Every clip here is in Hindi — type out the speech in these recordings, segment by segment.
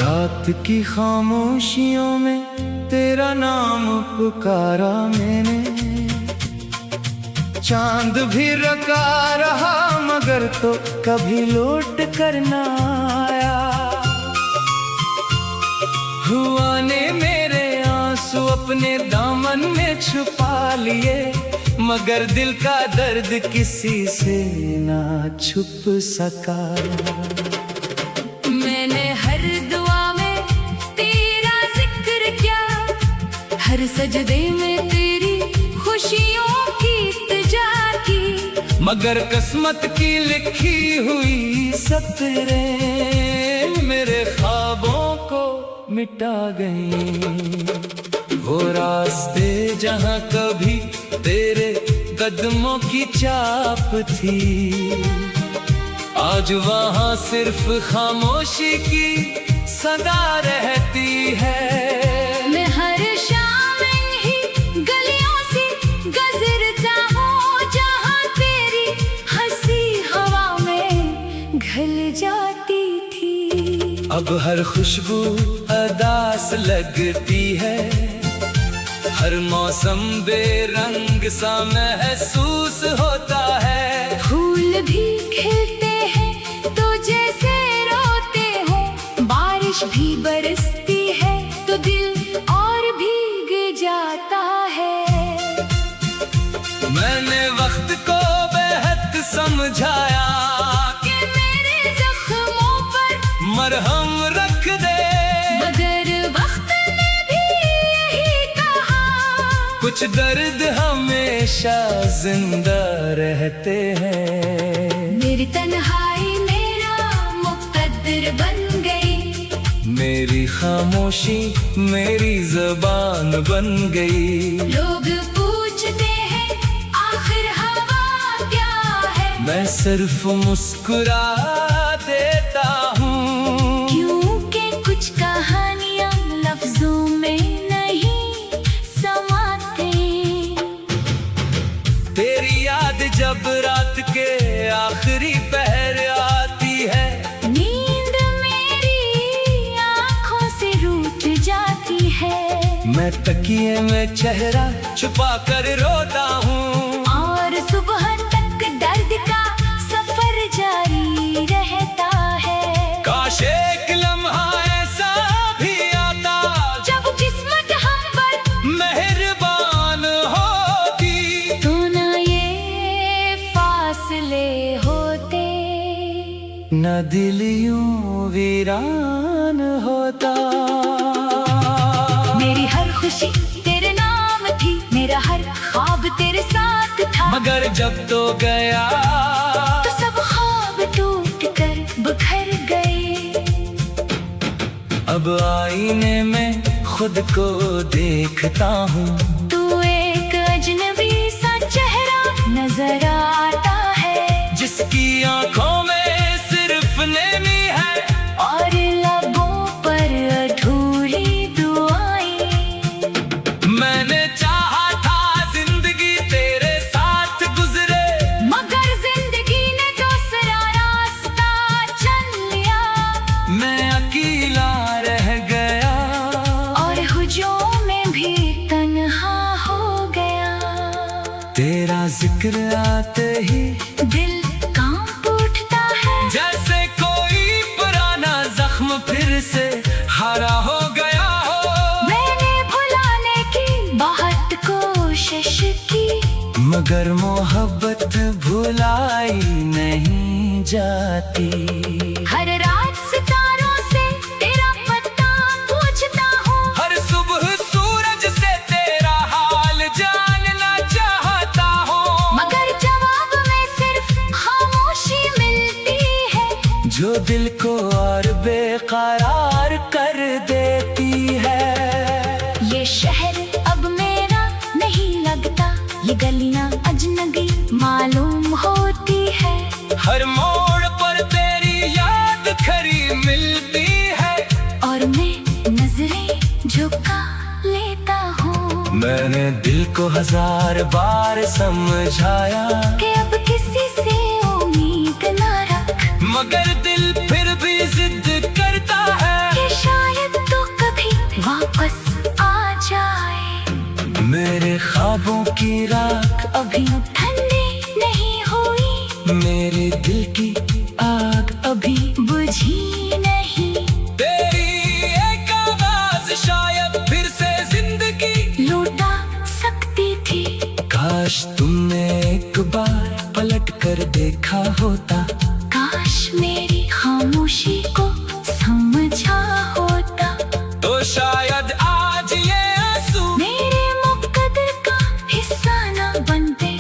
रात की खामोशियों में तेरा नाम पुकारा मैंने। चांद भी रका रहा मगर तो कभी लौट कर ना आया। हुआ ने मेरे आंसू अपने दामन में छुपा लिए, मगर दिल का दर्द किसी से ना छुप सका। मैंने हर दुआ में तेरा जिक्र किया, हर सजदे में तेरी खुशियों की इल्तिजा की, मगर किस्मत की लिखी हुई सतरें मेरे ख्वाबों को मिटा गई। वो रास्ते जहाँ कभी तेरे कदमों की चाप थी, आज वहाँ सिर्फ खामोशी की सदा रहती है। मैं हर शाम इन्हीं गलियों से गुजरता हूँ जहाँ तेरी हंसी हवा में घुल जाती थी। अब हर खुशबू अदास लगती है, हर मौसम बेरंग सा महसूस होता है। फूल भी खिलते हैं तो जैसे रोते हो, बारिश भी बरसती है तो दिल और भीग जाता है। मैंने वक्त को बेहद समझाया कि मेरे जख्मों पर मरहम रख दे, मगर वक्त ने भी यही कहा, कुछ दर्द हमेशा जिंदा रहते हैं। मेरी तन्हाई मेरा मुक़द्दर बन गई, मेरी खामोशी मेरी ज़बान बन गई। लोग पूछते हैं आखिर हवा क्या है, मैं सिर्फ मुस्कुरा देता हूँ, क्योंकि कुछ कहानियाँ लफ्जों में नहीं समाते। तेरी याद जब रात के आखिरी पहर आती है, नींद मेरी आँखों से रूठ जाती है। मैं तकिए में चेहरा छुपा कर रोता हूँ, और सुबह तक दर्द का सफर जारी रहता है। काश एक लम्हा ऐसा भी आता जब किस्मत हम पर मेहरबान होती, तो ना ये फासले होते, न दिल यूं वीरान होता। मेरी हर खुशी तेरे नाम थी, मेरा हर ख्वाब तेरे साथ था, मगर जब तो गया तो सब ख्वाब टूट कर बिखर गए। अब आईने में खुद को देखता हूँ, तू एक अजनबी सा चेहरा नजर आता है, जिसकी आंखों में सिर्फ नेमी है और लबों पर अधूरी दुआएं। मैंने चाहा था जिंदगी तेरे साथ गुजरे, मगर जिंदगी ने दूसरा रास्ता चुन लिया। मैं अकेला रह गया और हुजूम में भी तन्हा हो गया। तेरा जिक्र आते ही दिल कांप उठता है, जैसे कोई पुराना जख्म फिर से हरा हो गया हो। मैंने भुलाने की बहुत कोशिश की, मगर मोहब्बत भुलाई नहीं जाती। हर रात सितारों से तेरा पता पूछता हूँ, हर सुबह सूरज से तेरा हाल जानना चाहता हूँ, मगर जवाब में सिर्फ खामोशी मिलती है, जो दिल को और बेकरार कर देती है। ये शहर अब मेरा नहीं लगता, ये गलियां अजनबी मालूम होती है। हर मोड़ पर तेरी याद खरी मिलती है, और मैं नजरें झुका लेता हूँ, मैंने दिल को 1000 बार समझाया, कि अब किसी से उम्मीद न रख, मगर दिल फिर भी जिद करता है। कि मेरे ख्वाबों की राख अभी ठंडी नहीं हुई, मेरे दिल की आग अभी बुझी नहीं। तेरी एक आवाज शायद फिर से जिंदगी लौटा सकती थी। काश तुमने एक बार पलट कर देखा होता, काश मेरी खामोशी को समझा होता, तो शायद आज ये आंसू मेरे मुकद्दर का हिस्सा न बनते।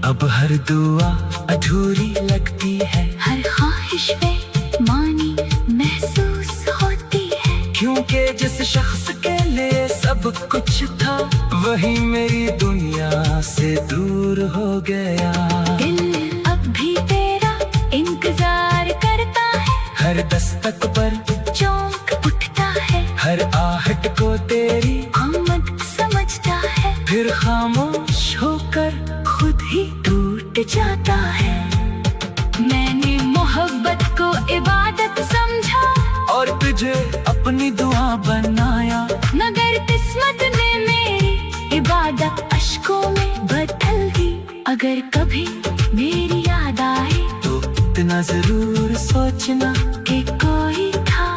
अब हर दुआ अधूरी लगती है, हर ख्वाहिश बेमानी महसूस होती है। क्योंकि जिस शख्स के लिए सब कुछ था, वही मेरी दुनिया से दूर हो गया। दिल अब भी तेरा इंतजार करता है, हर दस्तक पर चौंक उठता है, हर आहट को तेरी आमद समझता है, फिर खामोश होकर खुद ही टूट जाता है। मैंने मोहब्बत को इबादत समझा, और तुझे अपनी दुआ बनाया, मगर किस्मत ने मेरी इबादत अश्कों में बदल दी। अगर कभी मेरी याद आए तो इतना जरूर सोचना कि कोई था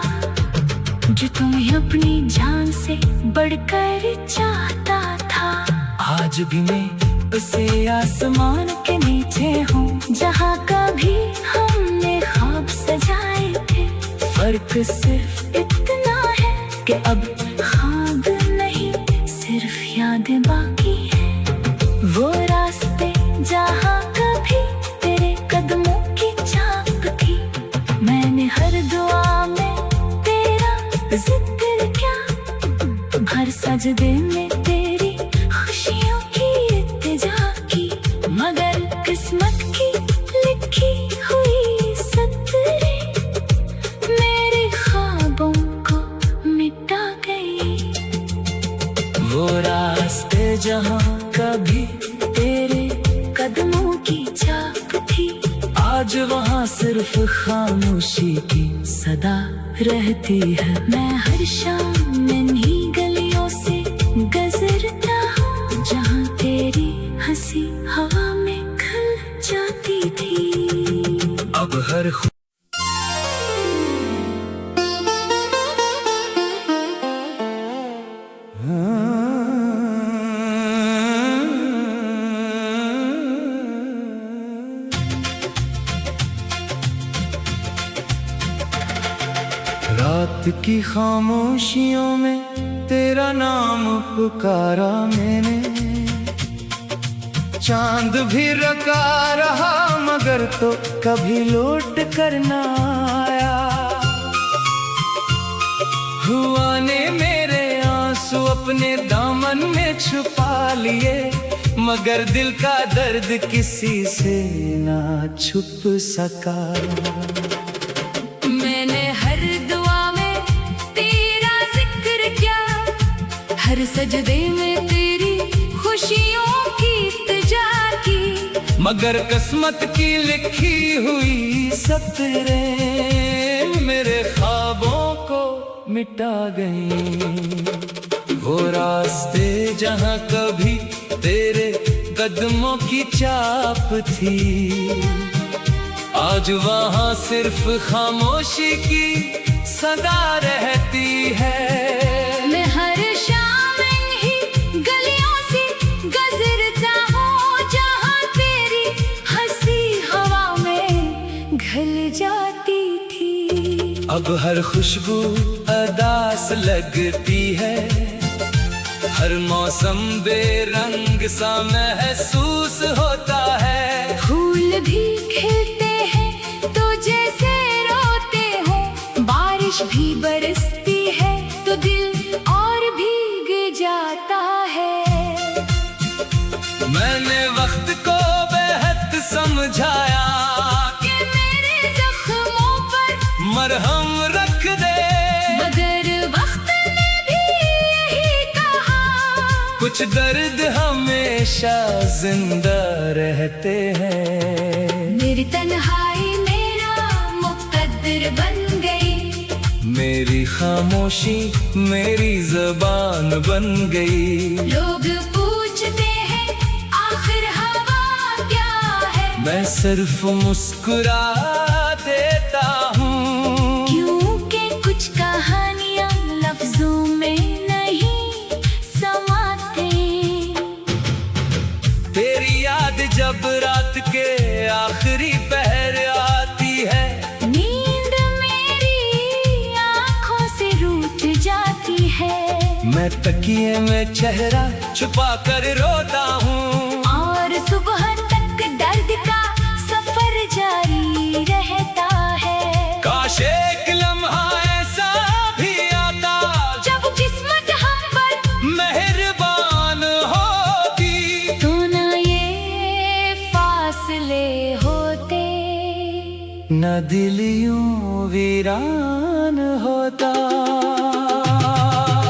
जो तुम्हें अपनी जान से बढ़कर चाहता था। आज भी मैं उसे आसमान के नीचे हूँ, जहाँ कभी हमने ख्वाब सजाए थे। फर्क सिर्फ इतना है कि अब ख्वाब नहीं, सिर्फ याद बाकी है। वो रास्ते जहाँ कभी तेरे कदमों की छाप थी, मैंने हर दुआ में तेरा जिक्र किया, हर सजदे में तेरी खुशियों की इल्तिजा की। मगर किस्मत की लिखी हुई सतरें मेरे ख्वाबों को मिटा गई। वो रास्ते जहाँ कभी तेरे कदमों की छाप थी, आज वहाँ सिर्फ खामोशी की सदा रहती है। मैं हर शाम इन्हीं गलियों से गुजरता हूँ, जहाँ तेरी हंसी हवा में खिल जाती थी। अब हर रात की खामोशियों में तेरा नाम पुकारा मैंने, चांद भी रका रहा मगर तो कभी लौट कर ना आया। हुआ ने मेरे आंसू अपने दामन में छुपा लिए, मगर दिल का दर्द किसी से ना छुप सका। मैंने हर दुआ में तेरा जिक्र किया, हर सजदे में तेरी खुशियों की इल्तिजा की। मगर किस्मत की लिखी हुई सतरें मेरे ख्वाबों को मिटा गई। वो रास्ते जहाँ कभी तेरे कदमों की चाप थी, आज वहाँ सिर्फ खामोशी की सदा रहती है। मैं हर शाम इन्हीं गलियों से गुजरता हूँ, जहाँ तेरी हंसी हवा में घुल जाती थी। अब हर खुशबू अदास लगती है, हर मौसम बेरंग सा महसूस होता है। फूल भी खिलते हैं तो जैसे रोते हो, बारिश भी बरसती है तो दिल और भीग जाता है। मैंने वक्त को बेहद समझाया कि मेरे जख्मों पर मरहम रख दे, मगर वक्त ने भी यही कहा, कुछ दर्द हमेशा जिंदा रहते हैं। मेरी तन्हाई मेरा मुकद्दर बन गई, मेरी खामोशी मेरी ज़बान बन गई। लोग पूछ मैं सिर्फ मुस्कुरा देता हूँ, क्योंकि कुछ कहानियाँ लफ्जों में नहीं समाते। तेरी याद जब रात के आखिरी पहर आती है, नींद मेरी आँखों से रूठ जाती है। मैं तकिए में चेहरा छुपा कर रोता हूँ, और सुबह तक दर्द का सफर जारी रहता है। काश एक लम्हा ऐसा भी आता जब किस्मत हम पर मेहरबान होती, तो ना ये फासले होते, न दिल यूं वीरान होता।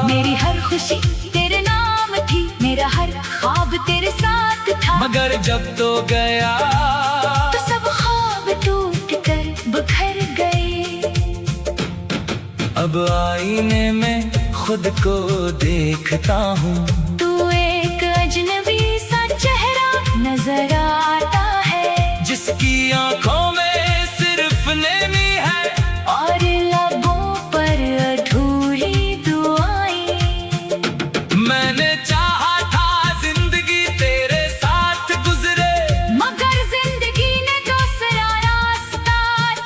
मेरी हर खुशी तेरे नाम थी, मेरा हर ख्वाब तेरे साथ था। मगर जब तो गया तो सब ख्वाब टूट कर बिखर गए। अब आईने में खुद को देखता हूँ, तू एक अजनबी सा चेहरा नजर आता है, जिसकी आंखों में सिर्फ नेमी है और लबों पर अधूरी दुआएं। मैंने चाहा था जिंदगी तेरे साथ गुजरे, मगर जिंदगी ने दूसरा रास्ता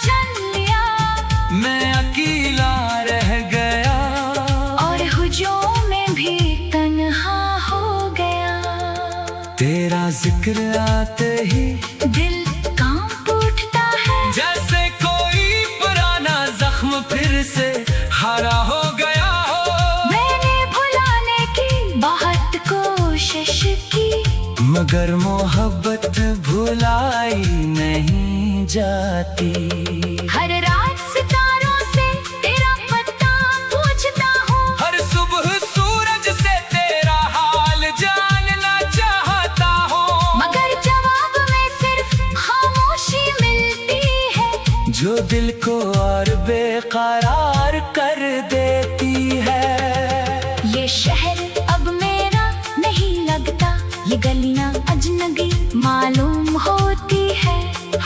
चुन लिया। मैं अकेला रह गया और हुजूम में भी तन्हा हो गया। तेरा जिक्र आते ही दिल कांप उठता है, जैसे कोई पुराना जख्म फिर से हरा हो गया हो। मैंने भुलाने की बहुत कोशिश की, मगर मोहब्बत भुलाई नहीं जाती। हर रात सितारों से तेरा पता पूछता हूँ, हर सुबह सूरज से तेरा हाल जानना चाहता हूँ, मगर जवाब में सिर्फ खामोशी मिलती है, जो दिल को और बेकरार कर देती है। ये शहर अब मेरा नहीं लगता, ये गलियां अजनबी मालूम होती है।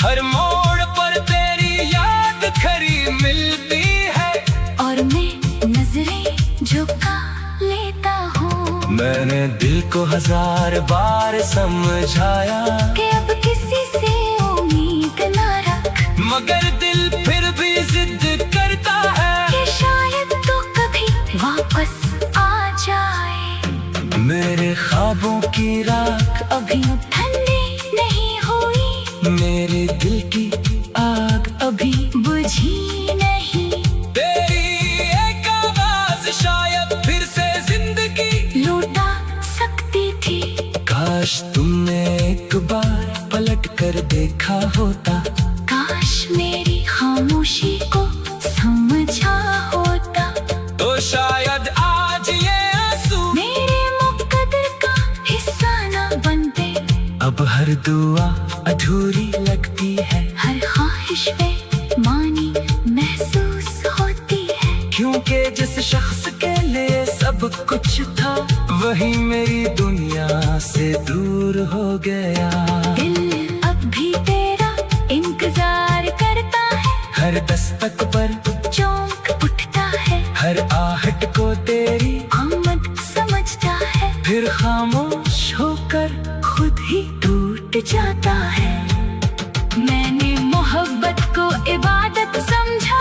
हर मोड़ पर तेरी याद खरी मिलती है, और मैं नजरें झुका लेता हूँ, मैंने दिल को 1000 बार समझाया, कि अब किसी से उम्मीद ना रख, मगर दिल फिर भी जिद करता है कि शायद तो कभी वापस आ जाए। मेरे ख्वाबों की राख अभी ठंडी नहीं हुई, मेरे दिल की आग अभी बुझी नहीं। तेरी एक आवाज शायद फिर से जिंदगी लौटा सकती थी, काश तुमने एक बार पलट कर देखा होता, काश मेरी खामोशी को समझा होता, तो शायद आज ये आंसू मेरे मुकद्दर का हिस्सा ना बनते। अब हर दुआ अधूरी लगती है, हर ख्वाहिश पे मानी महसूस होती है, क्योंकि जिस शख्स के लिए सब कुछ था, वही मेरी दुनिया से दूर हो गया। दिल अब भी तेरा इंतजार करता है, हर दस्तक पर चौंक उठता है, हर आहट को तेरी आमद समझता है, फिर खामोश होकर खुद ही टूट जाता है। मैंने मोहब्बत को इबादत समझा,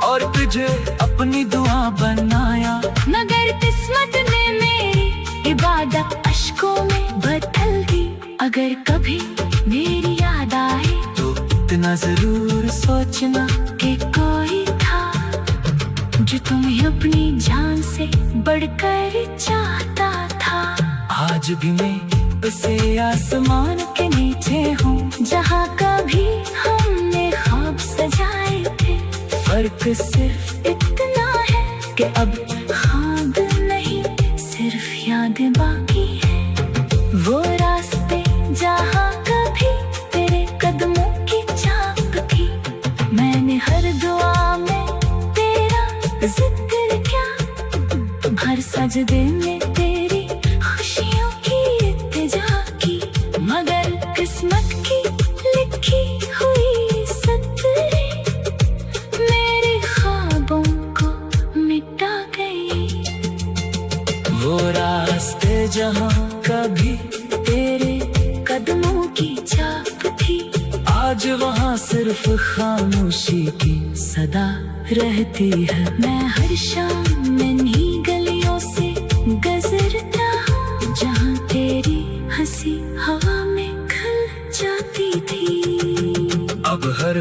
और तुझे अपनी दुआ बनाया, मगर किस्मत ने मेरी इबादत अश्कों में बदल दी। अगर कभी मेरी याद आए तो इतना जरूर सोचना कि कोई था जो तुम्हें अपनी जान से बढ़कर चाहता था। आज भी मैं उसे आसमान के नीचे हूँ, जहाँ कभी हमने ख्वाब सजाए थे, फर्क सिर्फ इतना है कि अब ख्वाब नहीं सिर्फ याद बाकी है। वो रास्ते जहाँ कभी तेरे कदमों की छाप थी, मैंने हर दुआ में तेरा जिक्र किया, हर सजदे में तेरी खुशियों की इल्तिजा की, मगर किस्मत की लिखी जहाँ कभी तेरे कदमों की छाप थी, आज वहाँ सिर्फ खामोशी की सदा रहती है। मैं हर शाम इन्हीं गलियों से गुजरता हूँ, जहाँ तेरी हंसी हवा में खिल जाती थी। अब हर